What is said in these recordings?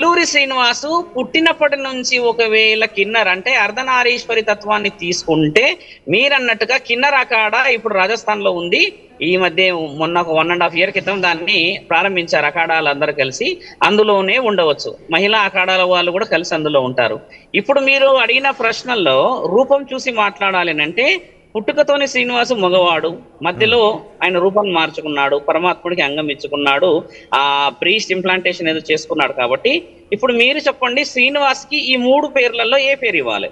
అల్లూరి శ్రీనివాసు పుట్టినప్పటి నుంచి ఒకవేళ కిన్నర్ అంటే అర్ధనారీశ్వరి తత్వాన్ని తీసుకుంటే మీరన్నట్టుగా కిన్నర్ అఖాడా ఇప్పుడు రాజస్థాన్ లో ఉంది. ఈ మధ్య మొన్న ఒక 1.5 year క్రితం దాన్ని ప్రారంభించారు అఖాడాలు అందరూ కలిసి. అందులోనే ఉండవచ్చు, మహిళా అఖాడాల వాళ్ళు కూడా కలిసి అందులో ఉంటారు. ఇప్పుడు మీరు అడిగిన ప్రశ్నల్లో రూపం చూసి మాట్లాడాలి అంటే పుట్టుకతోని శ్రీనివాసు మగవాడు, మధ్యలో ఆయన రూపాన్ని మార్చుకున్నాడు, పరమాత్ముడికి అంగం ఇచ్చుకున్నాడు, ఆ ప్రీస్ట్ ఇంప్లాంటేషన్ ఏదో చేసుకున్నాడు. కాబట్టి ఇప్పుడు మీరు చెప్పండి, శ్రీనివాస్ కి ఈ 3 పేర్లలో ఏ పేరు ఇవ్వాలి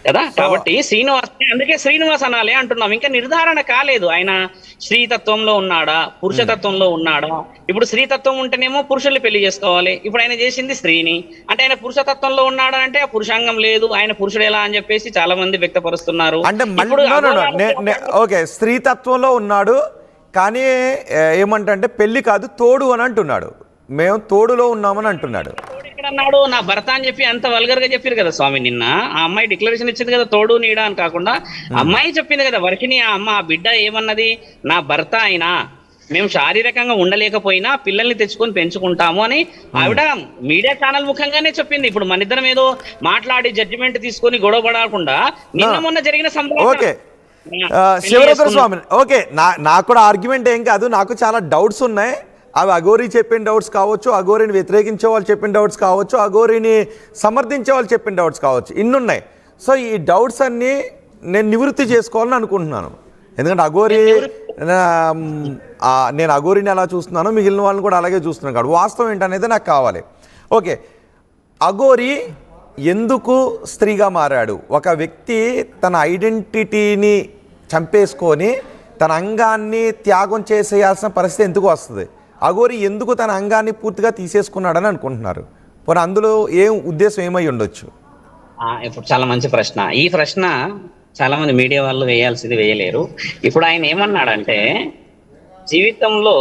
కదా? కాబట్టి శ్రీనివాస్, అందుకే శ్రీనివాస్ అనాలి అంటున్నాం. ఇంకా నిర్ధారణ కాలేదు ఆయన స్త్రీతత్వంలో ఉన్నాడా పురుషతత్వంలో ఉన్నాడా. ఇప్పుడు స్త్రీతత్వం ఉంటేనేమో పురుషుల్ని పెళ్లి చేసుకోవాలి, ఇప్పుడు ఆయన చేసింది స్త్రీని. అంటే ఆయన పురుషతత్వంలో ఉన్నాడా అంటే ఆ పురుషాంగం లేదు, ఆయన పురుషుడు ఎలా అని చెప్పేసి చాలా మంది వ్యక్తపరుస్తున్నారు. అంటే ఓకే, స్త్రీతత్వంలో ఉన్నాడు కానీ ఏమంటే పెళ్లి కాదు తోడు అని అంటున్నాడు, మేము తోడులో ఉన్నామని అంటున్నాడు. అన్నాడు నా భర్త అని చెప్పి అంత వల్గర్ గా చెప్పారు కదా స్వామి. నిన్న ఆ అమ్మాయి డిక్లరేషన్ ఇచ్చింది కదా, తోడు నీడా అని కాకుండా అమ్మాయి చెప్పింది కదా వర్షిని. ఆ అమ్మ ఆ బిడ్డ ఏమన్నది, నా భర్త అయినా మేము శారీరకంగా ఉండలేకపోయినా పిల్లల్ని తెచ్చుకొని పెంచుకుంటాము అని ఆవిడ మీడియా ఛానల్ ముఖంగానే చెప్పింది. ఇప్పుడు మన ఇద్దరం ఏదో మాట్లాడి జడ్జిమెంట్ తీసుకొని గొడవ పడకుండా నిన్న మొన్న జరిగిన ఓకే శివరుద్ర స్వామి, ఓకే నాకు కూడా ఆర్గ్యుమెంట్ ఏం కాదు, నాకు చాలా డౌట్స్ ఉన్నాయి. అవి అఘోరీ చెప్పిన డౌట్స్ కావచ్చు, అఘోరీని వ్యతిరేకించే వాళ్ళు చెప్పిన డౌట్స్ కావచ్చు, అఘోరీని సమర్థించే వాళ్ళు చెప్పిన డౌట్స్ కావచ్చు, ఇన్నున్నాయి. సో ఈ డౌట్స్ అన్నీ నేను నివృత్తి చేసుకోవాలని అనుకుంటున్నాను. ఎందుకంటే అఘోరీ, నేను అఘోరీని ఎలా చూస్తున్నానో మిగిలిన వాళ్ళని కూడా అలాగే చూస్తున్నాను కాబట్టి వాస్తవం ఏంటనేది నాకు కావాలి. ఓకే, అఘోరీ ఎందుకు స్త్రీగా మారాడు? ఒక వ్యక్తి తన ఐడెంటిటీని చంపేసుకొని తన అంగాన్ని త్యాగం చేసేయాల్సిన పరిస్థితి ఎందుకు వస్తుంది? అఘోరీ ఎందుకు తన అంగాన్ని పూర్తిగా తీసేసుకున్నాడని అనుకుంటున్నారు? పోనీ అందులో ఏం ఉద్దేశం ఏమై ఉండొచ్చు? ఇప్పుడు చాలా మంచి ప్రశ్న. ఈ ప్రశ్న చాలా మంది మీడియా వాళ్ళు వేయాల్సింది వేయలేరు. ఇప్పుడు ఆయన ఏమన్నాడంటే జీవితంలో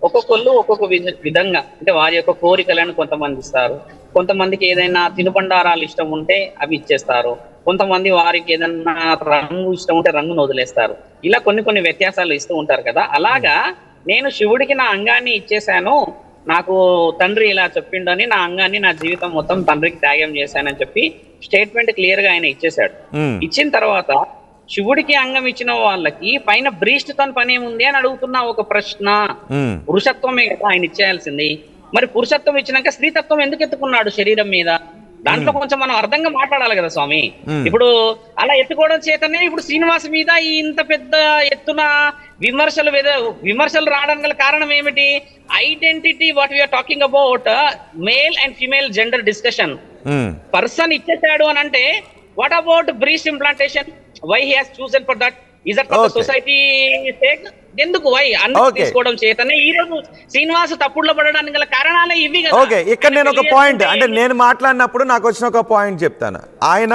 ఒక్కొక్కళ్ళు ఒక్కొక్క విధంగా, అంటే వారి యొక్క కోరికలను కొంతమంది ఇస్తారు, కొంతమందికి ఏదైనా తినుబండారాలు ఇష్టం ఉంటే అవి ఇచ్చేస్తారు, కొంతమంది వారికి ఏదైనా రంగు ఇష్టం ఉంటే రంగును వదిలేస్తారు. ఇలా కొన్ని వ్యత్యాసాలు ఇస్తూ ఉంటారు కదా. అలాగా నేను శివుడికి నా అంగాన్ని ఇచ్చేసాను, నాకు తండ్రి ఇలా చెప్పిండని నా అంగాన్ని నా జీవితం మొత్తం తండ్రికి త్యాగం చేశానని చెప్పి స్టేట్మెంట్ క్లియర్ గా ఆయన ఇచ్చేశాడు. ఇచ్చిన తర్వాత శివుడికి అంగం ఇచ్చిన వాళ్ళకి పైన బ్రీస్ట్ తన పని ఏముంది అని అడుగుతున్నా ఒక ప్రశ్న. పురుషత్వమే కదా ఆయన ఇచ్చేయాల్సింది. మరి పురుషత్వం ఇచ్చినాక స్త్రీతత్వం ఎందుకు ఎత్తుకున్నాడు శరీరం మీద? దాంట్లో కొంచెం మనం అర్థంగా మాట్లాడాలి కదా స్వామి. ఇప్పుడు అలా ఎత్తుకోవడం చేతనే ఇప్పుడు శ్రీనివాస్ మీద ఇంత పెద్ద ఎత్తున విమర్శలు రావడం గల కారణం ఏమిటి? Identity, what we're talking about male and female gender discussion. Person ఇచ్చేసాడు అని అంటే what about breast implantation? Why he has chosen for that? Is that for the society sake? ఎందుకు వై అన్ని తీసుకోవడం చేతనే ఈ రోజు శ్రీనివాస్ తప్పుడులో పడడానికి గల కారణాలే ఇవి కదా. ఓకే, ఇక్కడ నేను ఒక పాయింట్, అంటే నేను మాట్లాడినప్పుడు నాకు వచ్చిన ఒక పాయింట్ చెప్తాను. ఆయన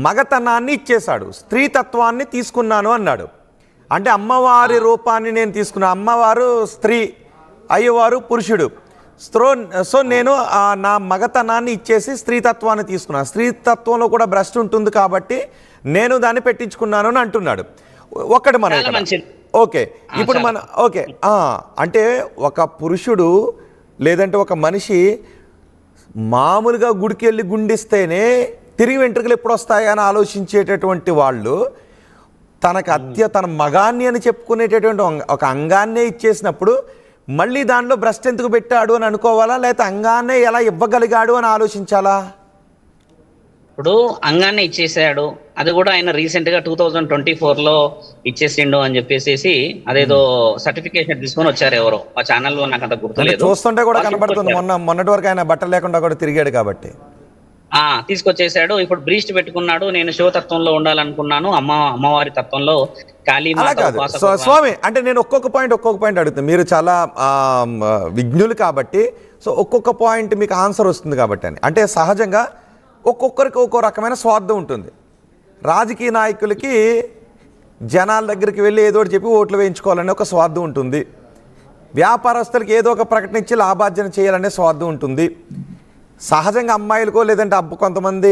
మగతనాన్ని ఇచ్చేశాడు, స్త్రీతత్వాన్ని తీసుకున్నాను అన్నాడు. అంటే అమ్మవారి రూపాన్ని నేను తీసుకున్నా, అమ్మవారు స్త్రీ, అయ్యవారు పురుషుడు. సో నేను నా మగతనాన్ని ఇచ్చేసి స్త్రీతత్వాన్ని తీసుకున్నాను, స్త్రీతత్వంలో కూడా భ్రష్టు ఉంటుంది కాబట్టి నేను దాన్ని పెట్టించుకున్నాను అని అంటున్నాడు. ఒక్కటి మన ఓకే, ఇప్పుడు మన ఓకే అంటే ఒక పురుషుడు లేదంటే ఒక మనిషి మామూలుగా గుడికి వెళ్ళి గుండిస్తేనే తిరిగి వెంట్రుకలు ఎప్పుడు వస్తాయి అని ఆలోచించేటటువంటి వాళ్ళు తన మగాన్ని అని చెప్పుకునేటటువంటి ఒక అంగాన్నే ఇచ్చేసినప్పుడు మళ్ళీ దానిలో భ్రష్టు ఎందుకు పెట్టాడు అని అనుకోవాలా, లేకపోతే అంగాన్నే ఎలా ఇవ్వగలిగాడు అని ఆలోచించాలా? ఇప్పుడు అంగాన్ని ఇచ్చేసాడు, అది కూడా ఆయన రీసెంట్ గా 2024లో ఇచ్చేసిండు అని చెప్పేసి అదేదో సర్టిఫికేషన్ తీసుకొని వచ్చారు ఎవరో ఆ ఛానల్లో, నాకు అంత గుర్తులేదు. చూస్తుంటే కూడా కనబడుతుంది, మొన్నటి వరకు ఆయన బట్టలు లేకుండా కూడా తిరిగాడు కాబట్టి తీసుకొచ్చేసాడు. ఇప్పుడు బ్రీస్ట్ పెట్టుకున్నాడు, నేను శివతత్వంలో ఉండాలనుకున్నాను, అమ్మవారి తత్వంలో కాళీ స్వామి. అంటే నేను ఒక్కొక్క పాయింట్ అడుగుతాను, మీరు చాలా విజ్ఞులు కాబట్టి సో ఒక్కొక్క పాయింట్ మీకు ఆన్సర్ వస్తుంది కాబట్టి అని. అంటే సహజంగా ఒక్కొక్కరికి ఒక్కో రకమైన స్వార్థం ఉంటుంది. రాజకీయ నాయకులకి జనాల దగ్గరికి వెళ్ళి ఏదో ఒకటి చెప్పి ఓట్లు వేయించుకోవాలనే ఒక స్వార్థం ఉంటుంది. వ్యాపారస్తులకి ఏదో ఒక ప్రకటన ఇచ్చి లాభార్జన చేయాలనే స్వార్థం ఉంటుంది. సహజంగా అమ్మాయిలకో లేదంటే కొంతమంది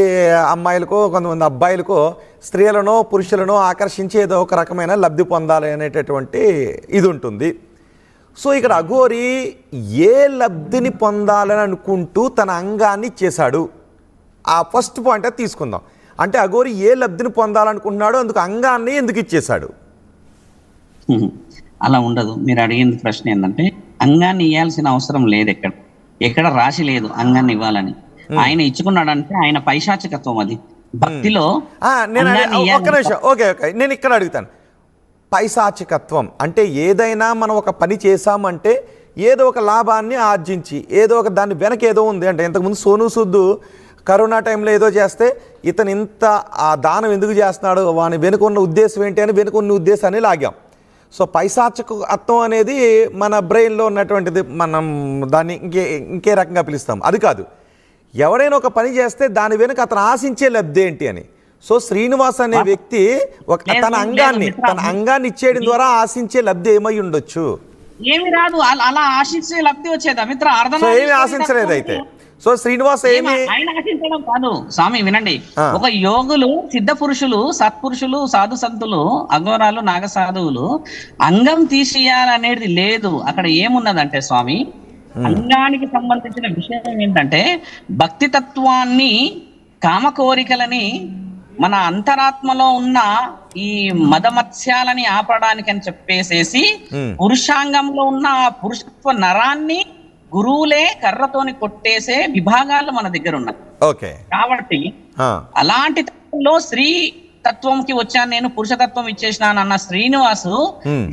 అమ్మాయిలకో కొంతమంది అబ్బాయిలకో స్త్రీలను పురుషులను ఆకర్షించి ఏదో ఒక రకమైన లబ్ధి పొందాలి అనేటటువంటి ఇది ఉంటుంది. సో ఇక్కడ అఘోరి ఏ లబ్ధిని పొందాలని అనుకుంటూ తన అంగాన్ని ఇచ్చేశాడు? ఆ ఫస్ట్ పాయింట్ అది తీసుకుందాం. అంటే అఘోరి ఏ లబ్ధిని పొందాలనుకుంటున్నాడో అందుకు అంగాన్ని ఎందుకు ఇచ్చేశాడు? అలా ఉండదు. మీరు అడిగింది ప్రశ్న ఏంటంటే అంగాన్ని ఇవ్వాల్సిన అవసరం లేదు, ఎక్కడ రాసి లేదు అంగాన్ని ఇవ్వాలని. ఆయన ఇచ్చుకున్నాడంటే ఆయన పైశాచికత్వం, అది భక్తిలో. ఒక్క నిమిషం, ఓకే, నేను ఇక్కడ అడుగుతాను. పైశాచికత్వం అంటే ఏదైనా మనం ఒక పని చేశామంటే ఏదో ఒక లాభాన్ని ఆర్జించి ఏదో ఒక దాని వెనక ఏదో ఉంది అంటే, ఇంతకుముందు సోను సూద్ కరోనా టైంలో ఏదో చేస్తే ఇతను ఇంత ఆ దానం ఎందుకు చేస్తున్నాడు, వాని వెనుక ఉన్న ఉద్దేశం ఏంటి అని వెనుక ఉన్న ఉద్దేశాన్ని లాగాం. సో పైశాచికత్వం అనేది మన బ్రెయిన్లో ఉన్నటువంటిది, మనం దాన్ని ఇంకే రకంగా పిలుస్తాం. అది కాదు, ఎవరైనా ఒక పని చేస్తే దాని వెనుక అతను ఆశించే లబ్ధి ఏంటి అని. సో శ్రీనివాస్ అనే వ్యక్తి తన అంగాన్ని ఇచ్చేయడం ద్వారా ఆశించే లబ్ధి ఏమై ఉండొచ్చు? ఏమి రాదు, అలా ఆశించే లబ్ధి వచ్చేదా మిత్ర? సో ఏమి ఆశించలేదు అయితే. సో శ్రీనివాస్ ఆయన ఆశించడం కాదు స్వామి, వినండి. ఒక యోగులు, సిద్ధ పురుషులు, సత్పురుషులు, సాధు సంతులు, అఘోరాలు, నాగసాధువులు అంగం తీసేయాలనేది లేదు. అక్కడ ఏమున్నదంటే స్వామి, అంగానికి సంబంధించిన విషయం ఏంటంటే భక్తి తత్వాన్ని, కామ కోరికలని, మన అంతరాత్మలో ఉన్న ఈ మదమత్స్యాలని ఆపడానికి అని చెప్పేసేసి పురుషాంగంలో ఉన్న ఆ పురుషత్వ నరాన్ని గురువులే కర్రతోని కొట్టేసే విభాగాలు మన దగ్గర ఉన్నాయి. ఓకే, కాబట్టి అలాంటి తత్వంలో స్త్రీ తత్వంకి వచ్చాను నేను, పురుషతత్వం ఇచ్చేసినాను అన్న శ్రీనివాసు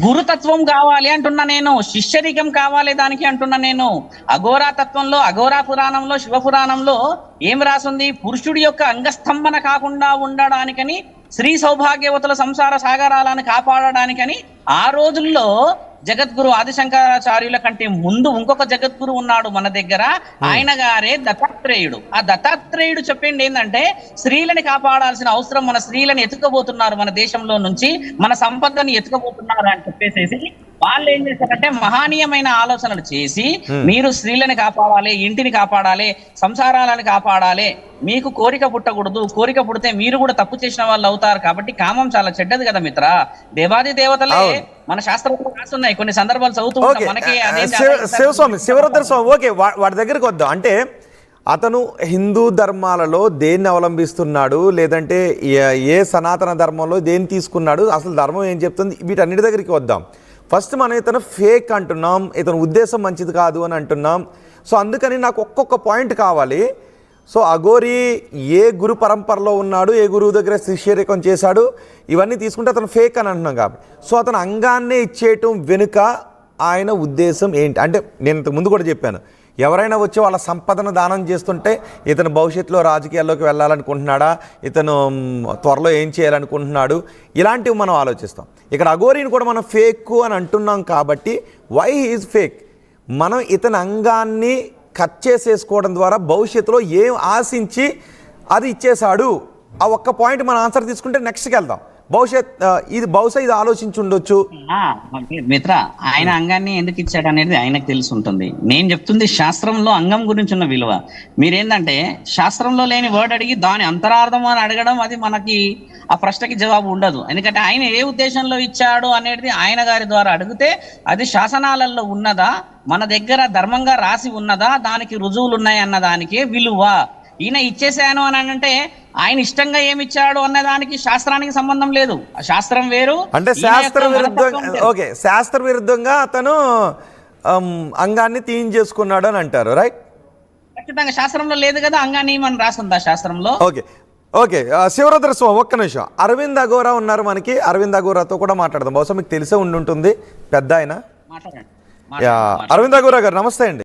గురుతత్వం కావాలి అంటున్నా నేను, శిష్యరికం కావాలి దానికి అంటున్నా నేను. అఘోరా తత్వంలో, అఘోరా పురాణంలో, శివ పురాణంలో ఏం రాసుంది? పురుషుడి యొక్క అంగస్తంభన కాకుండా ఉండడానికని, స్త్రీ సౌభాగ్యవతుల సంసార సాగరాలను కాపాడడానికని ఆ రోజుల్లో జగద్గురు ఆదిశంకరాచార్యుల కంటే ముందు ఇంకొక జగద్గురు ఉన్నాడు మన దగ్గర, ఆయన గారే దత్తాత్రేయుడు. ఆ దత్తాత్రేయుడు చెప్పింది ఏంటంటే స్త్రీలని కాపాడాల్సిన అవసరం, మన స్త్రీలను ఎత్తుకోబోతున్నారు మన దేశంలో నుంచి, మన సంపదని ఎత్తుకోబోతున్నారు అని చెప్పేసేసి వాళ్ళు ఏం చేశారంటే మహనీయమైన ఆలోచనలు చేసి, మీరు స్త్రీలని కాపాడాలి, ఇంటిని కాపాడాలి, సంసారాలను కాపాడాలి, మీకు కోరిక పుట్టకూడదు, కోరిక పుడితే మీరు కూడా తప్పు చేసిన వాళ్ళు అవుతారు, కాబట్టి కామం చాలా చెడ్డది కదా మిత్ర. దేవాది దేవతలే మన శాస్త్రంలో రాస్తున్నాయి, కొన్ని సందర్భాలు చదువుతూ ఉంటాం మనకి. శివస్వామి, శివరుద్ర స్వామి, ఓకే, వాడి దగ్గరికి వద్దాం. అంటే అతను హిందూ ధర్మాలలో దేన్ని అవలంబిస్తున్నాడు, లేదంటే ఏ సనాతన ధర్మంలో దేన్ని తీసుకున్నాడు, అసలు ధర్మం ఏం చెప్తుంది, వీటన్నిటి దగ్గరికి వద్దాం. ఫస్ట్ మనం ఇతను ఫేక్ అంటున్నాం, ఇతను ఉద్దేశం మంచిది కాదు అని అంటున్నాం. సో అందుకని నాకు ఒక్కొక్క పాయింట్ కావాలి. సో అఘోరి ఏ గురు పరంపరలో ఉన్నాడు, ఏ గురువు దగ్గర శిష్యరికం చేశాడు, ఇవన్నీ తీసుకుంటే అతను ఫేక్ అని అంటున్నాం కాబట్టి. సో అతను అంగాన్నే ఇచ్చేయటం వెనుక ఆయన ఉద్దేశం ఏంటి అంటే, నేను ఇంతకు ముందు కూడా చెప్పాను, ఎవరైనా వచ్చి వాళ్ళ సంపదను దానం చేస్తుంటే ఇతను భవిష్యత్తులో రాజకీయాల్లోకి వెళ్ళాలనుకుంటున్నాడా, ఇతను త్వరలో ఏం చేయాలనుకుంటున్నాడు, ఇలాంటివి మనం ఆలోచిస్తాం. ఇక్కడ అఘోరిని కూడా మనం ఫేక్ అని అంటున్నాం కాబట్టి వై ఈజ్ ఫేక్? మనం ఇతని అంగాన్ని కట్ చేసేసుకోవడం ద్వారా భవిష్యత్తులో ఏం ఆశించి అది ఇచ్చేశాడు, ఆ ఒక్క పాయింట్ మనం ఆన్సర్ తీసుకుంటే నెక్స్ట్కి వెళ్దాం. బహుశా ఇది ఆలోచించి ఉండొచ్చు. మిత్ర, ఆయన అంగాన్ని ఎందుకు ఇచ్చాడు అనేది ఆయనకు తెలిసి ఉంటుంది. నేను చెప్తుంది శాస్త్రంలో అంగం గురించి ఉన్న విలువ. మీరేంటంటే శాస్త్రంలో లేని వర్డ్ అడిగి దాని అంతరార్థం అని అడగడం, అది మనకి ఆ ప్రశ్నకి జవాబు ఉండదు. ఎందుకంటే ఆయన ఏ ఉద్దేశంలో ఇచ్చాడు అనేది ఆయన గారి ద్వారా అడిగితే అది శాసనాలలో ఉన్నదా, మన దగ్గర ధర్మంగా రాసి ఉన్నదా, దానికి రుజువులు ఉన్నాయి అన్న దానికే విలువ. ఈయన ఇచ్చేసాను అని అంటే ఆయన ఇష్టంగా ఏమి ఇచ్చాడు అన్న దానికి శాస్త్రానికి సంబంధం లేదు. ఆ శాస్త్రం వేరు, అంటే శాస్త్ర విరుద్ధంగా అతను అంగాన్ని తీయించేసుకున్నాడు అని అంటారు, రైట్? ఖచ్చితంగా శాస్త్రంలో లేదు కదా, అంగాన్ని మనం రాసుందా శాస్త్రంలో? ఓకే శివరుద్ర స్వామి, ఒక్క నిమిషం. అరవింద్ అఘోరా ఉన్నారు మనకి, అరవింద్ అఘోరాతో కూడా మాట్లాడదాం. బహుశా మీకు తెలిసే ఉండుంటుంది, పెద్ద ఆయన. అరవింద్ అఘోరా గారు నమస్తే అండి.